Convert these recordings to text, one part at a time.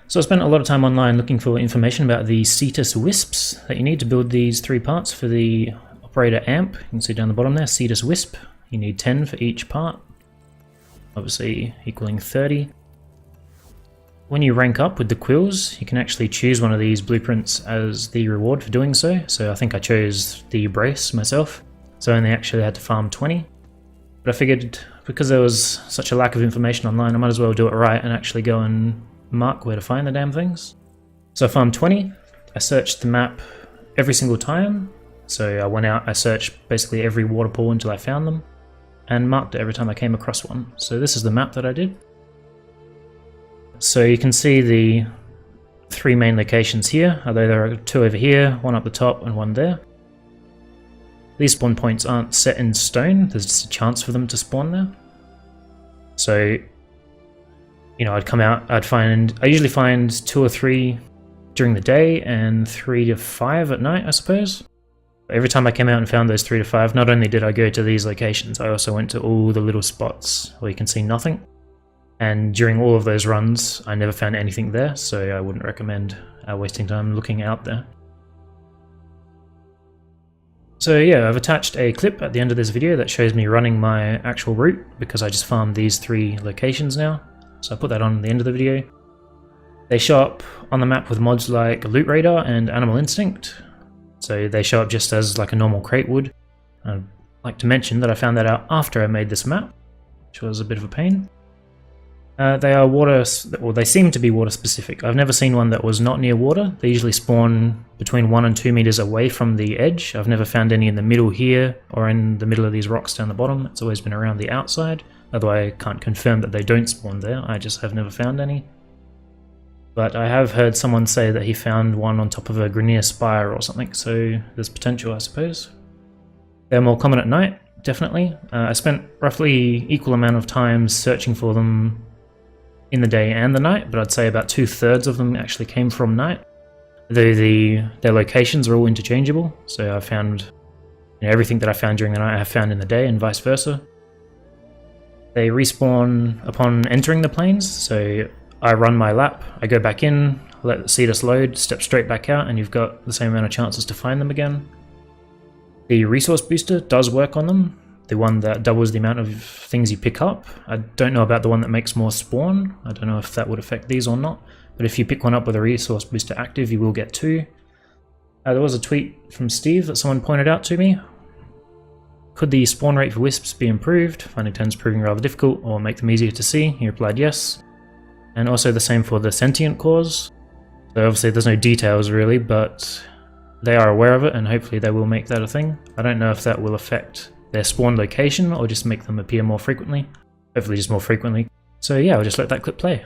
So I spent a lot of time online looking for information about the Cetus Wisps that you need to build these 3 parts for the operator amp. You can see down the bottom there, Cetus Wisp. You need 10 for each part, obviously equaling 30. When you rank up with the quills, you can actually choose one of these blueprints as the reward for doing so. So I think I chose the brace myself, so I only actually had to farm 20. But I figured because there was such a lack of information online, I might as well do it right and actually go and mark where to find the damn things. So I farmed 20. I searched the map every single time. So I went out, I searched basically every water pool until I found them, and marked it every time I came across one. So this is the map that I did. So you can see the 3 main locations here, although there are 2 over here, 1 up the top and 1 there. These spawn points aren't set in stone, there's just a chance for them to spawn there. So, you know, I'd come out, I usually find 2 or 3 during the day and 3 to 5 at night, I suppose. Every time I came out and found those 3 to 5, not only did I go to these locations, I also went to all the little spots where you can see nothing. And during all of those runs, I never found anything there, so I wouldn't recommend wasting time looking out there. So yeah, I've attached a clip at the end of this video that shows me running my actual route, because I just farmed these 3 locations now. So I put that on the end of the video. They show up on the map with mods like Loot Radar and Animal Instinct. So they show up just as like a normal crate would. I'd like to mention that I found that out after I made this map, which was a bit of a pain. They are water, well, they seem to be water specific. I've never seen one that was not near water. They usually spawn between 1 and 2 meters away from the edge. I've never found any in the middle here or in the middle of these rocks down the bottom. It's always been around the outside. Although I can't confirm that they don't spawn there, I just have never found any. But I have heard someone say that he found one on top of a Grenier spire or something, so there's potential, I suppose. They're more common at night, definitely. I spent roughly equal amount of time searching for them in the day and the night, but I'd say about 2/3 of them actually came from night. Though their locations are all interchangeable, so I found, you know, everything that I found during the night I have found in the day and vice versa. They respawn upon entering the plains, so I run my lap, I go back in, let the Cetus load, step straight back out, and you've got the same amount of chances to find them again. The resource booster does work on them, the one that doubles the amount of things you pick up. I don't know about the one that makes more spawn, I don't know if that would affect these or not, but if you pick one up with a resource booster active, you will get 2. There was a tweet from Steve that someone pointed out to me. Could the spawn rate for Wisps be improved? Finding 10's proving rather difficult, or make them easier to see? He replied yes. And also the same for the sentient cores. So obviously there's no details really, but they are aware of it and hopefully they will make that a thing. I don't know if that will affect their spawn location or just make them appear more frequently. Hopefully just more frequently. So yeah, I'll just let that clip play.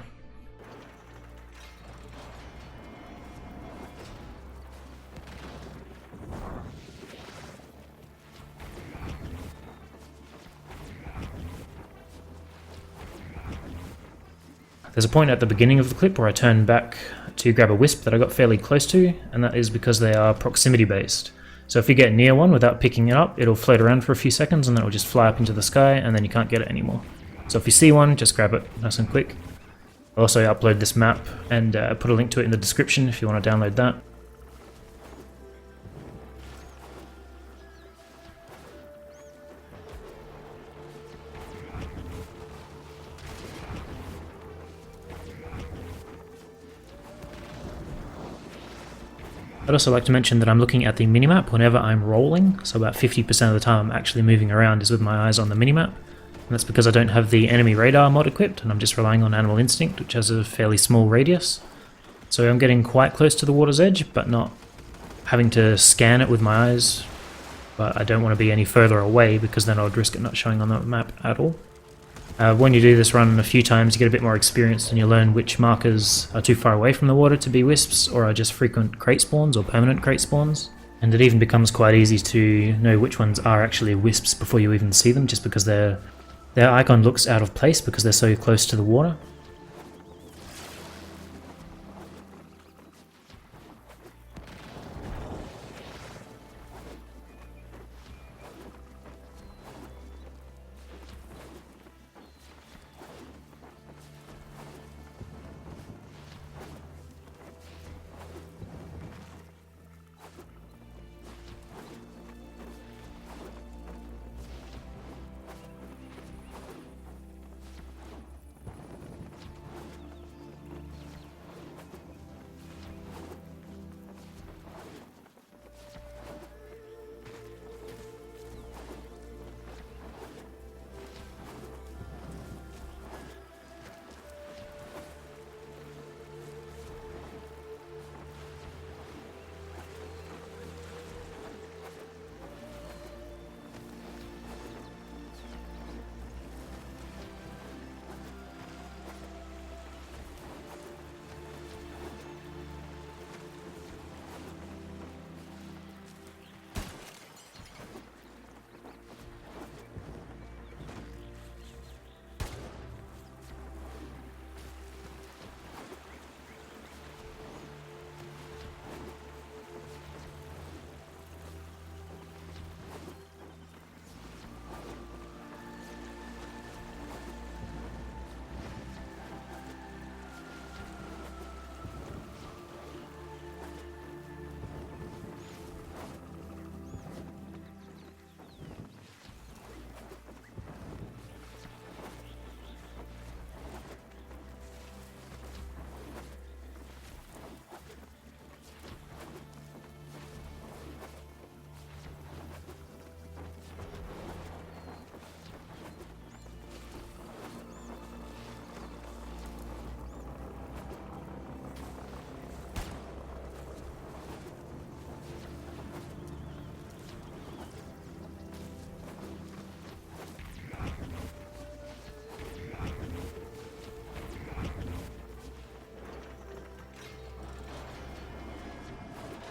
There's a point at the beginning of the clip where I turn back to grab a wisp that I got fairly close to, and that is because they are proximity based. So if you get near one without picking it up, it'll float around for a few seconds and then it'll just fly up into the sky and then you can't get it anymore. So if you see one, just grab it nice and quick. I'll also upload this map and put a link to it in the description if you want to download that. I'd also like to mention that I'm looking at the minimap whenever I'm rolling, so about 50% of the time I'm actually moving around is with my eyes on the minimap. And that's because I don't have the enemy radar mod equipped, and I'm just relying on Animal Instinct, which has a fairly small radius. So I'm getting quite close to the water's edge, but not having to scan it with my eyes. But I don't want to be any further away, because then I would risk it not showing on the map at all. When you do this run a few times, you get a bit more experience and you learn which markers are too far away from the water to be wisps or are just frequent crate spawns or permanent crate spawns. And it even becomes quite easy to know which ones are actually wisps before you even see them, just because their icon looks out of place because they're so close to the water.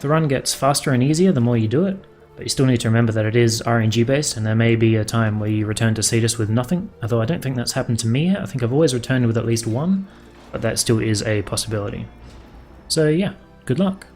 The run gets faster and easier the more you do it, but you still need to remember that it is RNG based and there may be a time where you return to Cetus with nothing, although I don't think that's happened to me yet. I think I've always returned with at least one, but that still is a possibility. So yeah, good luck.